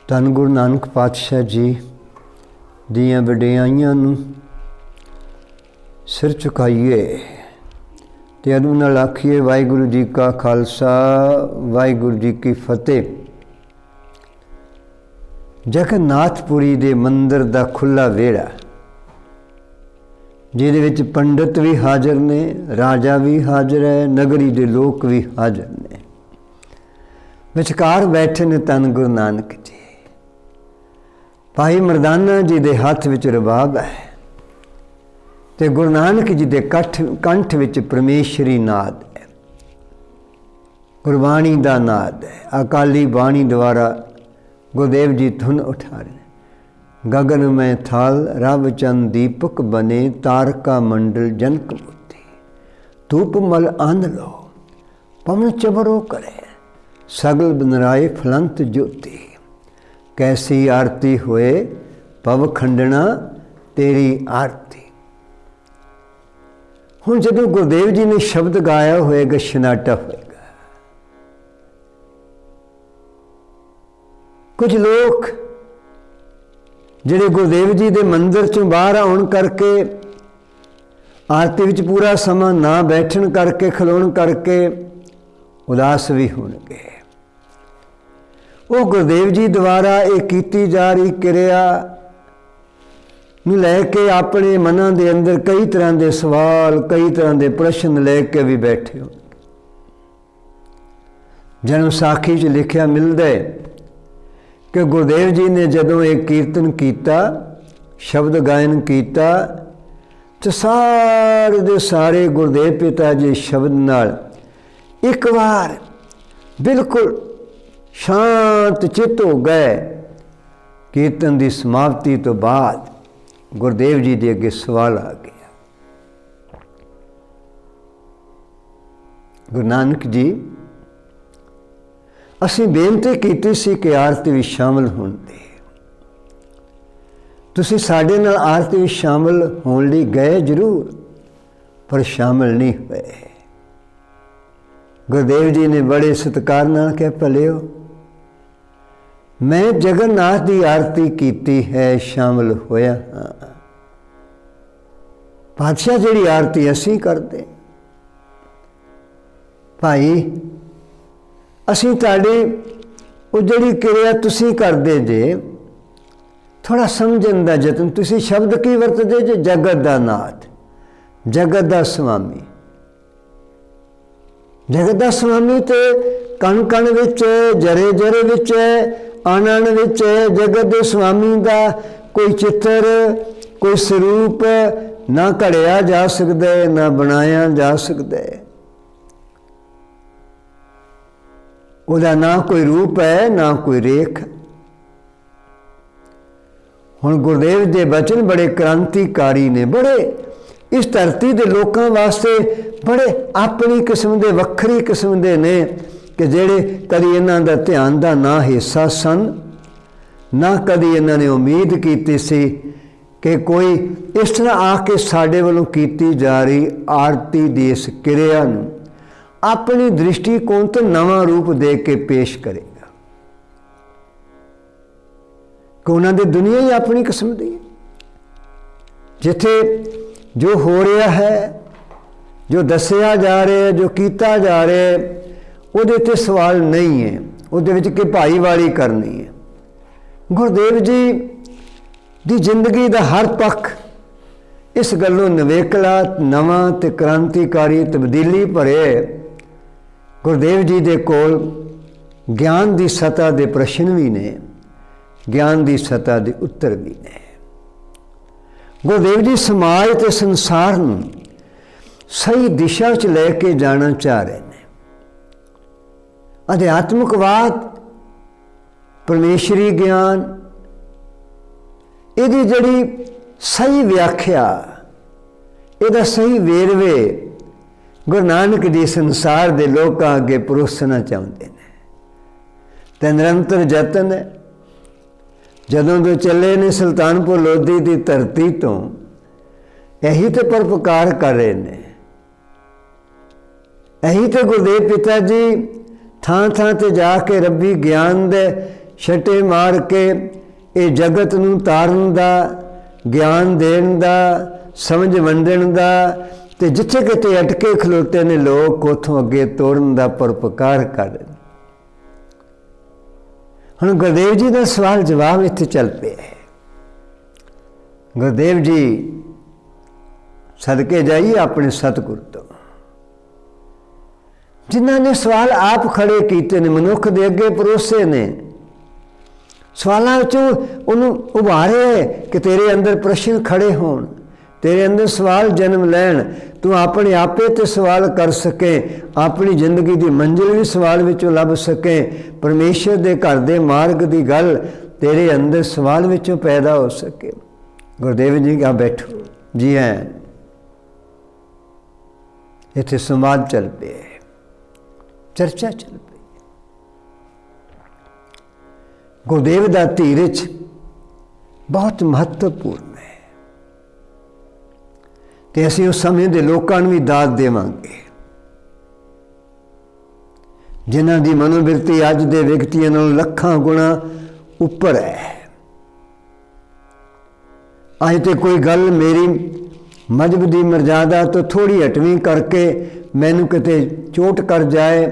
ਧੰਨ ਗੁਰੂ ਨਾਨਕ ਪਾਤਸ਼ਾਹ ਜੀ ਦੀਆਂ ਵਡਿਆਈਆਂ ਨੂੰ ਸਿਰ ਝੁਕਾਈਏ ਤੇ ਅਦਬ ਨਾਲ ਆਖੀਏ ਵਾਹਿਗੁਰੂ ਜੀ ਕਾ ਖਾਲਸਾ ਵਾਹਿਗੁਰੂ ਜੀ ਕੀ ਫਤਿਹ। ਜਗਨਨਾਥਪੁਰੀ ਦੇ ਮੰਦਰ ਦਾ ਖੁੱਲ੍ਹਾ ਵਿਹੜਾ, ਜਿਹਦੇ ਵਿੱਚ ਪੰਡਿਤ ਵੀ ਹਾਜ਼ਰ ਨੇ, ਰਾਜਾ ਵੀ ਹਾਜ਼ਰ ਹੈ, ਨਗਰੀ ਦੇ ਲੋਕ ਵੀ ਹਾਜ਼ਰ ਨੇ। ਵਿਚਕਾਰ ਬੈਠੇ ਨੇ ਧੰਨ ਗੁਰੂ ਨਾਨਕ ਜੀ। ਭਾਈ ਮਰਦਾਨਾ ਜੀ ਦੇ ਹੱਥ ਵਿੱਚ ਰਬਾਬ ਹੈ ਤੇ ਗੁਰੂ ਨਾਨਕ ਜੀ ਦੇ ਕੰਠ ਵਿੱਚ ਪਰਮੇਸ਼ਰੀ ਨਾਦ ਹੈ, ਗੁਰਬਾਣੀ ਦਾ ਨਾਦ ਹੈ। ਅਕਾਲੀ ਬਾਣੀ ਦੁਆਰਾ ਗੁਰਦੇਵ ਜੀ ਧੁਨ ਉਠਾ ਰਹੇ। ਗਗਨ ਮੈਂ ਥਾਲ ਰਵ ਚੰਦ ਦੀਪਕ ਬਨੇ, ਤਾਰਕਾ ਮੰਡਲ ਜਨਕ ਮੋਤੀ, ਧੂਪ ਮਲ ਆਨ ਲੋ ਪਵਨ ਚਬਰੋ ਕਰੇ, ਸਗਲ ਬਨਰਾਏ ਫਲੰਤ ਜੋਤੀ, कैसी आरती होए पव खंडना तेरी आरती। हुण जदों गुरुदेव जी ने शब्द गाया होएगा, शनाटा होएगा। कुछ लोग जिहड़े गुरुदेव जी दे मंदिर चों बाहर आउण करके, आरती विच पूरा समा ना बैठण करके, खलोण करके उदास भी होणगे। वो गुरुदेव जी द्वारा ये की जा रही क्रिया लैके अपने मनां दे अंदर कई तरह के सवाल, कई तरह के प्रश्न लैके भी बैठे हो। जन्म साखी च लिखिया मिलता है कि गुरुदेव जी ने जदों एक कीर्तन किया, शब्द गायन किया, तो सारे दे सारे गुरुदेव पिता जी शब्द नाल एक बार बिल्कुल शांत चित्त हो गए। कीर्तन की समाप्ति तो बाद गुरुदेव जी के अगे सवाल आ गया। गुरु नानक जी, असीं बेनती कीती सी कि आरती विच शामिल होण दी। तुसीं साडे नाल आरती विच शामिल होण लई गए जरूर, पर शामिल नहीं हुए। गुरुदेव जी ने बड़े सत्कार नाल कहा, भलिओ मैं जगन्नाथ की आरती की है, शामिल होया हाँ। पातशाह जिहड़ी आरती असीं करदे भाई, असीं तुहाडी वो जिहड़ी क्रिया तुसीं करदे जे, थोड़ा समझण दा यतन। तुसीं शब्द की वरतदे जे? जगत दा नाथ, जगत दा स्वामी। जगत दा स्वामी तो कण कण विच, जरे जरे विच, आण आण विच जगत दे स्वामी दा कोई चित्र, कोई स्वरूप ना घड़िया जा सकता है, ना बनाया जा सकता है। उहदा ना कोई रूप है, ना कोई रेख। हुण गुरुदेव दे वचन बड़े क्रांतिकारी ने, बड़े इस धरती के लोगों वास्ते बड़े अपनी किस्म के, वक्री किस्म के ने, कि जेड़े कदी इन्हां दा ध्यान का ना हिस्सा सन, ना कदी इन्हां ने उम्मीद की सी कि कोई इस तरह आके साडे वल्लों कीती जा रही आरती की इस क्रिया नूं अपनी दृष्टिकोण तो नवां रूप दे के पेश करेगा। कि उन्हां दी दुनिया ही अपनी किस्म दी है, जिथे जो हो रहा है, जो दसिया जा रहा है, जो कीता जा रहा है, ਉਹਦੇ ਤੇ सवाल नहीं है, ਉਹਦੇ ਵਿੱਚ ਕਿ ਭਾਈਵਾਲੀ करनी है। गुरुदेव जी ਦੀ ਜ਼ਿੰਦਗੀ ਦਾ हर पक्ष इस गल्लों नवेकला, नवां ते क्रांतिकारी, तब्दीली भरे। गुरुदेव जी दे कोल ज्ञान की सतह के प्रश्न भी ने, ज्ञान की सतह के उत्तर भी ने। गुरुदेव जी समाज ते संसार नूं सही दिशा च लैके जाना चाह रहे हैं। अध्यात्मकवाद, परमेश्वरी ज्ञान, इहदी जिहड़ी सही व्याख्या, इहदा सही वेरवे गुरु नानक जी संसार के लोगों अगे परोसना चाहते हैं। तो निरंतर जतन है। जदों तो चले ने सुल्तानपुर लोधी की धरती तो यही तो परोपकार कर रहे हैं। यही तो गुरुदेव पिता जी थां थां ते जाके रब्बी ज्ञान दे ਛਟੇ ਮਾਰ ਕੇ ਇਹ ਜਗਤ ਨੂੰ ਤਾਰਨ ਦਾ, ਗਿਆਨ ਦੇਣ ਦਾ, ਸਮਝ ਵੰਡਣ ਦਾ, ਤੇ ਜਿੱਥੇ ਕਿਤੇ ਅਟਕੇ ਖਲੋਤੇ ਨੇ ਲੋਕ ਉੱਥੋਂ ਅੱਗੇ ਤੋਰਨ ਦਾ ਪਰਉਪਕਾਰ ਕਰ ਰਹੇ। ਹੁਣ ਗੁਰਦੇਵ ਜੀ ਦਾ ਸਵਾਲ ਜਵਾਬ ਇੱਥੇ ਚੱਲ ਪਿਆ ਹੈ। ਗੁਰਦੇਵ ਜੀ ਸਦਕੇ ਜਾਈਏ ਆਪਣੇ ਸਤਿਗੁਰ ਤੋਂ, ਜਿਨ੍ਹਾਂ ਨੇ ਸਵਾਲ ਆਪ ਖੜੇ ਕੀਤੇ ਨੇ, ਮਨੁੱਖ ਦੇ ਅੱਗੇ ਪਰੋਸੇ ਨੇ। ਸਵਾਲਾਂ ਵਿੱਚੋਂ ਉਹਨੂੰ ਉਭਾਰੇ ਕਿ ਤੇਰੇ ਅੰਦਰ ਪ੍ਰਸ਼ਨ ਖੜੇ ਹੋਣ, ਤੇਰੇ ਅੰਦਰ ਸਵਾਲ ਜਨਮ ਲੈਣ, ਤੂੰ ਆਪਣੇ ਆਪੇ ਤੇ ਸਵਾਲ ਕਰ ਸਕੇ, ਆਪਣੀ ਜ਼ਿੰਦਗੀ ਦੀ ਮੰਜ਼ਿਲ ਵੀ ਸਵਾਲ ਵਿੱਚੋਂ ਲੱਭ ਸਕੇ, ਪਰਮੇਸ਼ਰ ਦੇ ਘਰ ਦੇ ਮਾਰਗ ਦੀ ਗੱਲ ਤੇਰੇ ਅੰਦਰ ਸਵਾਲ ਵਿੱਚੋਂ ਪੈਦਾ ਹੋ ਸਕੇ। ਗੁਰਦੇਵ ਜੀ ਆ ਬੈਠੋ ਜੀ, ਹੈ ਇੱਥੇ ਸੰਵਾਦ ਚੱਲ ਪਿਆ, ਚਰਚਾ ਚੱਲ ਪਈ। ਗੁਰਦੇਵ ਦਾ ਧੀਰਜ ਬਹੁਤ ਮਹੱਤਵਪੂਰਨ ਹੈ ਤੇ ਅਸੀਂ ਉਸ ਸਮੇਂ ਦੇ ਲੋਕਾਂ ਨੂੰ ਵੀ ਦਾਤ ਦੇਵਾਂਗੇ ਜਿਨ੍ਹਾਂ ਦੀ ਮਨੋਬਿਰਤੀ ਅੱਜ ਦੇ ਵਿਅਕਤੀਆਂ ਨਾਲੋਂ ਲੱਖਾਂ ਗੁਣਾ ਉੱਪਰ ਹੈ। ਅੱਜ ਤੇ ਕੋਈ ਗੱਲ ਮੇਰੀ ਮਜ਼ਹਬ ਦੀ ਮਰਜ਼ਾਦਾ ਤੋਂ ਥੋੜੀ ਹਟਵੀਂ ਕਰਕੇ ਮੈਨੂੰ ਕਿਤੇ ਚੋਟ ਕਰ ਜਾਏ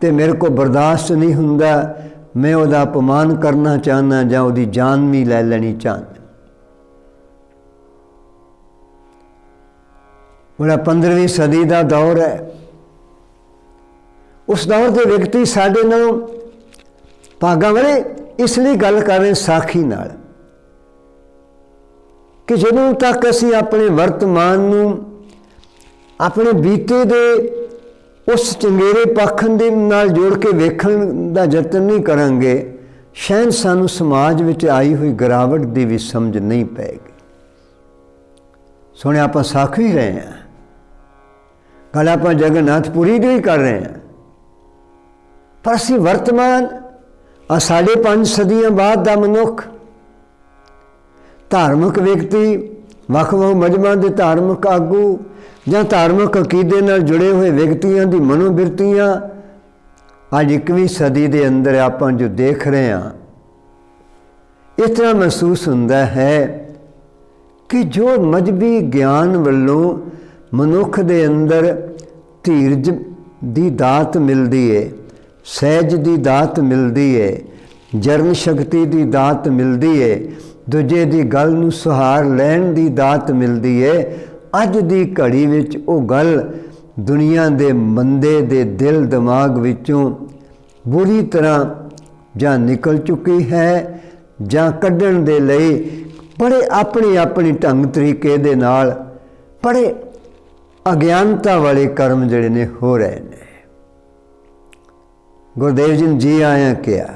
ਤੇ ਮੇਰੇ ਕੋਲ ਬਰਦਾਸ਼ਤ ਨਹੀਂ ਹੁੰਦਾ, ਮੈਂ ਉਹਦਾ ਅਪਮਾਨ ਕਰਨਾ ਚਾਹੁੰਦਾ ਜਾਂ ਉਹਦੀ ਜਾਨ ਵੀ ਲੈ ਲੈਣੀ ਚਾਹੁੰਦਾ। ਬੜਾ 15ਵੀਂ ਸਦੀ ਦਾ ਦੌਰ ਹੈ। ਉਸ ਦੌਰ ਦੇ ਵਿਅਕਤੀ ਸਾਡੇ ਨਾਲੋਂ ਭਾਗਾਂ ਵਾਲੇ ਇਸ ਲਈ ਗੱਲ ਕਰ ਰਹੇ ਸਾਖੀ ਨਾਲ ਕਿ ਜਦੋਂ ਤੱਕ ਅਸੀਂ ਆਪਣੇ ਵਰਤਮਾਨ ਨੂੰ ਆਪਣੇ ਬੀਤੇ ਦੇ ਉਸ ਚੰਗੇਰੇ ਪੱਖ ਦੇ ਨਾਲ ਜੋੜ ਕੇ ਵੇਖਣ ਦਾ ਯਤਨ ਨਹੀਂ ਕਰਾਂਗੇ, ਸ਼ਾਇਦ ਸਾਨੂੰ ਸਮਾਜ ਵਿੱਚ ਆਈ ਹੋਈ ਗਿਰਾਵਟ ਦੀ ਵੀ ਸਮਝ ਨਹੀਂ ਪਏਗੀ। ਸੁਣਿਆ ਆਪਾਂ ਸਾਖੀ ਰਹੇ ਹਾਂ, ਗੱਲ ਆਪਾਂ ਜਗਨਨਾਥਪੁਰੀ ਦੀ ਕਰ ਰਹੇ ਹਾਂ, ਪਰ ਅਸੀਂ ਵਰਤਮਾਨ ਆ 5.5 ਸਦੀਆਂ ਬਾਅਦ ਦਾ ਮਨੁੱਖ, ਧਾਰਮਿਕ ਵਿਅਕਤੀ, ਵੱਖ-ਵੱਖ ਮਜ਼ਹਬਾਂ ਦੇ ਧਾਰਮਿਕ ਆਗੂ ਜਾਂ ਧਾਰਮਿਕ ਅਕੀਦੇ ਨਾਲ ਜੁੜੇ ਹੋਏ ਵਿਅਕਤੀਆਂ ਦੀ ਮਨੋਬਿਰਤੀਆਂ ਅੱਜ 21ਵੀਂ ਸਦੀ ਦੇ ਅੰਦਰ ਆਪਾਂ ਜੋ ਦੇਖ ਰਹੇ ਹਾਂ, ਇਸ ਤਰ੍ਹਾਂ ਮਹਿਸੂਸ ਹੁੰਦਾ ਹੈ ਕਿ ਜੋ ਮਜ਼ਹਬੀ ਗਿਆਨ ਵੱਲੋਂ ਮਨੁੱਖ ਦੇ ਅੰਦਰ ਧੀਰਜ ਦੀ ਦਾਤ ਮਿਲਦੀ ਹੈ, ਸਹਿਜ ਦੀ ਦਾਤ ਮਿਲਦੀ ਹੈ, ਜਰਨ ਸ਼ਕਤੀ ਦੀ ਦਾਤ ਮਿਲਦੀ ਹੈ, ਦੂਜੇ ਦੀ ਗੱਲ ਨੂੰ ਸਹਾਰ ਲੈਣ ਦੀ ਦਾਤ ਮਿਲਦੀ ਹੈ, ਅੱਜ ਦੀ ਘੜੀ ਵਿੱਚ ਉਹ ਗੱਲ ਦੁਨੀਆ ਦੇ ਬੰਦੇ ਦੇ ਦਿਲ ਦਿਮਾਗ ਵਿੱਚੋਂ ਬੁਰੀ ਤਰ੍ਹਾਂ ਜਾਂ ਨਿਕਲ ਚੁੱਕੀ ਹੈ ਜਾਂ ਕੱਢਣ ਦੇ ਲਈ ਬੜੇ ਆਪਣੀ ਢੰਗ ਤਰੀਕੇ ਦੇ ਨਾਲ ਬੜੇ ਅਗਿਆਨਤਾ ਵਾਲੇ ਕਰਮ ਜਿਹੜੇ ਨੇ ਹੋ ਰਹੇ ਨੇ। ਗੁਰਦੇਵ ਜੀ ਜੀ ਆਇਆ ਕਿਹਾ,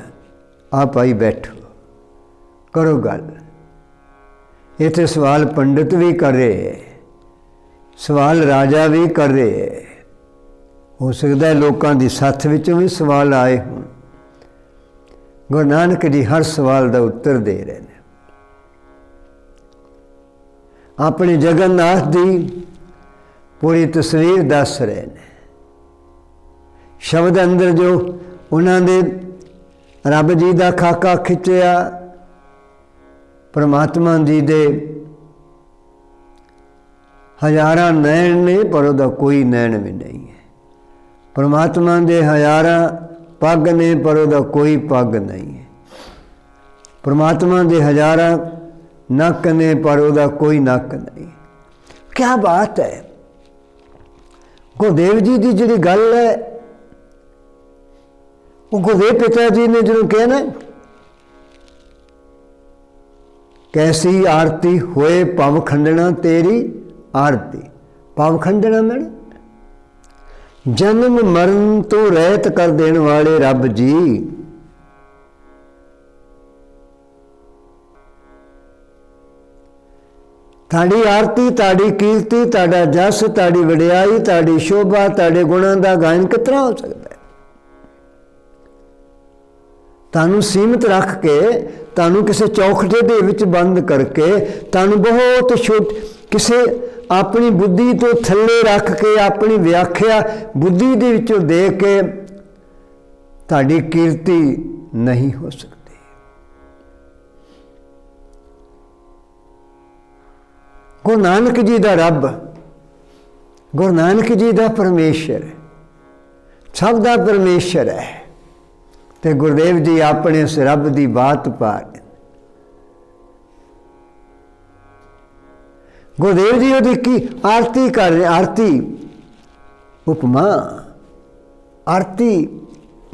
ਆਪ ਆਈ ਬੈਠੋ, ਕਰੋ ਗੱਲ। ਇੱਥੇ ਸਵਾਲ ਪੰਡਿਤ ਵੀ ਕਰ ਰਹੇ, ਸਵਾਲ ਰਾਜਾ ਵੀ ਕਰ ਰਹੇ, ਹੋ ਸਕਦਾ ਹੈ ਲੋਕਾਂ ਦੀ ਸੱਥ ਵਿੱਚੋਂ ਵੀ ਸਵਾਲ ਆਏ ਹੋਣ। ਗੁਰੂ ਨਾਨਕ ਜੀ ਹਰ ਸਵਾਲ ਦਾ ਉੱਤਰ ਦੇ ਰਹੇ ਨੇ। ਆਪਣੇ ਜਗਨਨਾਥ ਦੀ ਪੂਰੀ ਤਸਵੀਰ ਦੱਸ ਰਹੇ ਨੇ। ਸ਼ਬਦ ਅੰਦਰ ਜੋ ਉਹਨਾਂ ਦੇ ਰੱਬ ਜੀ ਦਾ ਖਾਕਾ ਖਿੱਚਿਆ, ਪਰਮਾਤਮਾ ਜੀ ਦੇ ਹਜ਼ਾਰਾਂ ਨੈਣ ਨੇ ਪਰ ਉਹਦਾ ਕੋਈ ਨੈਣ ਵੀ ਨਹੀਂ ਹੈ। ਪਰਮਾਤਮਾ ਦੇ ਹਜ਼ਾਰਾਂ ਪੱਗ ਨੇ ਪਰ ਉਹਦਾ ਕੋਈ ਪੱਗ ਨਹੀਂ ਹੈ। ਪਰਮਾਤਮਾ ਦੇ ਹਜ਼ਾਰਾਂ ਨੱਕ ਨੇ ਪਰ ਉਹਦਾ ਕੋਈ ਨੱਕ ਨਹੀਂ। ਕਿਆ ਬਾਤ ਹੈ। ਗੁਰਦੇਵ ਜੀ ਦੀ ਜਿਹੜੀ ਗੱਲ ਹੈ, ਉਹ ਗੁਰਦੇਵ ਪਿਤਾ ਜੀ ਨੇ ਜਦੋਂ ਕਿਹਾ ਨਾ, ਕੈਸੀ ਆਰਤੀ ਹੋਏ ਭਵ ਖੰਡਣਾ ਤੇਰੀ ਆਰਤੀ। ਭਵ ਖੰਡਣਾ ਮੈਡਮ ਜਨਮ ਮਰਨ ਤੋਂ ਰਹਿਤ ਕਰ ਦੇਣ ਵਾਲੇ ਰੱਬ ਜੀ, ਤੁਹਾਡੀ ਆਰਤੀ, ਤੁਹਾਡੀ ਕੀਰਤੀ, ਤੁਹਾਡਾ ਜਸ, ਤੁਹਾਡੀ ਵਡਿਆਈ, ਤੁਹਾਡੀ ਸ਼ੋਭਾ, ਤੁਹਾਡੇ ਗੁਣਾਂ ਦਾ ਗਾਇਨ ਕਿਸ ਤਰ੍ਹਾਂ ਹੋ ਸਕਦਾ ਹੈ? ਤੁਹਾਨੂੰ ਸੀਮਿਤ ਰੱਖ ਕੇ, ਤੁਹਾਨੂੰ ਕਿਸੇ ਚੌਖਟੇ ਦੇ ਵਿੱਚ ਬੰਦ ਕਰਕੇ, ਤੁਹਾਨੂੰ ਬਹੁਤ ਕਿਸੇ ਆਪਣੀ ਬੁੱਧੀ ਤੋਂ ਥੱਲੇ ਰੱਖ ਕੇ, ਆਪਣੀ ਵਿਆਖਿਆ ਬੁੱਧੀ ਦੇ ਵਿੱਚੋਂ ਦੇ ਕੇ ਤੁਹਾਡੀ ਕੀਰਤੀ ਨਹੀਂ ਹੋ ਸਕਦੀ। गुरु नानक जी का रब, गुरु नानक जी का परमेश्वर, सब का परमेश्वर है। तो गुरुदेव जी अपने उस रब की बात पा रहे। गुरुदेव जी उसकी की आरती कर रहे, आरती उपमा, आरती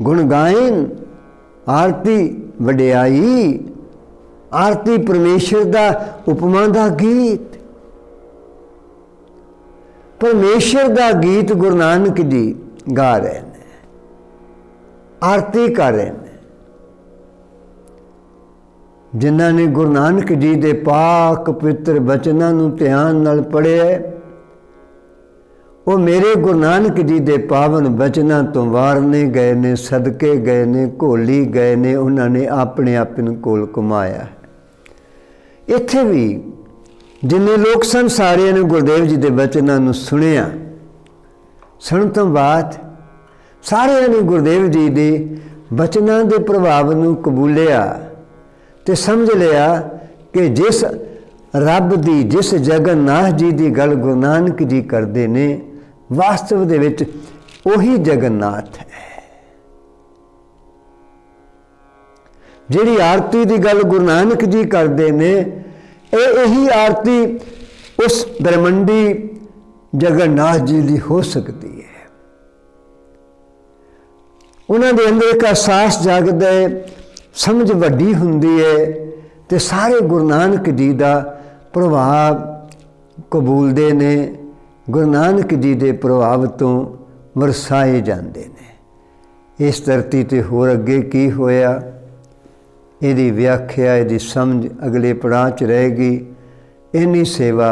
गुण गायन, आरती वडियाई, आरती परमेश्वर का उपमा का गीत, परमेश्वर का गीत गुरु नानक जी गा रहे हैं, आरती कर रहे हैं। जिन्होंने गुरु नानक जी के पाक पवित्र बचनों को ध्यान नाल पढ़िया, वो मेरे गुरु नानक जी के पावन बचनों तो वारने गए ने, सदके गए ने, घोली गए ने, उन्होंने अपने अपने कोल कमाया है। इत्थे भी जिन्ने लोग सन सारे ने गुरुदेव जी के बचनों को सुनिया, सुन तो बाद सारे ने गुरुदेव जी के बचनों के प्रभाव को कबूलिया तो समझ लिया कि जिस रब की, जिस जगन्नाथ जी की गल गुरु नानक जी करते ने, वास्तव दे विच उही जगन्नाथ है। जिहड़ी आरती की गल गुरु नानक जी करते ने, यही आरती उस ब्रह्मंडी जगन्नाथ जी की हो सकती है। उन्होंने अंदर एक एहसास जागदा है, समझ वड्डी हुंदी है, तो सारे गुरु नानक जी का प्रभाव कबूलते ने, गुरु नानक जी के प्रभाव तो वरसाए जाते हैं। इस धरती ते होर अगे की होया, यदी व्याख्या, यदी समझ अगले पड़ाव च रहेगी। इन्नी सेवा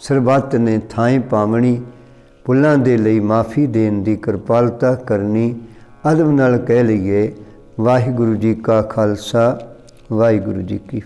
सरबत ने थाई पावनी, भुलों के लिए माफ़ी देने की कृपालता करनी। अदब नाल कह लीए वाहिगुरु जी का खालसा, वाहिगुरु जी की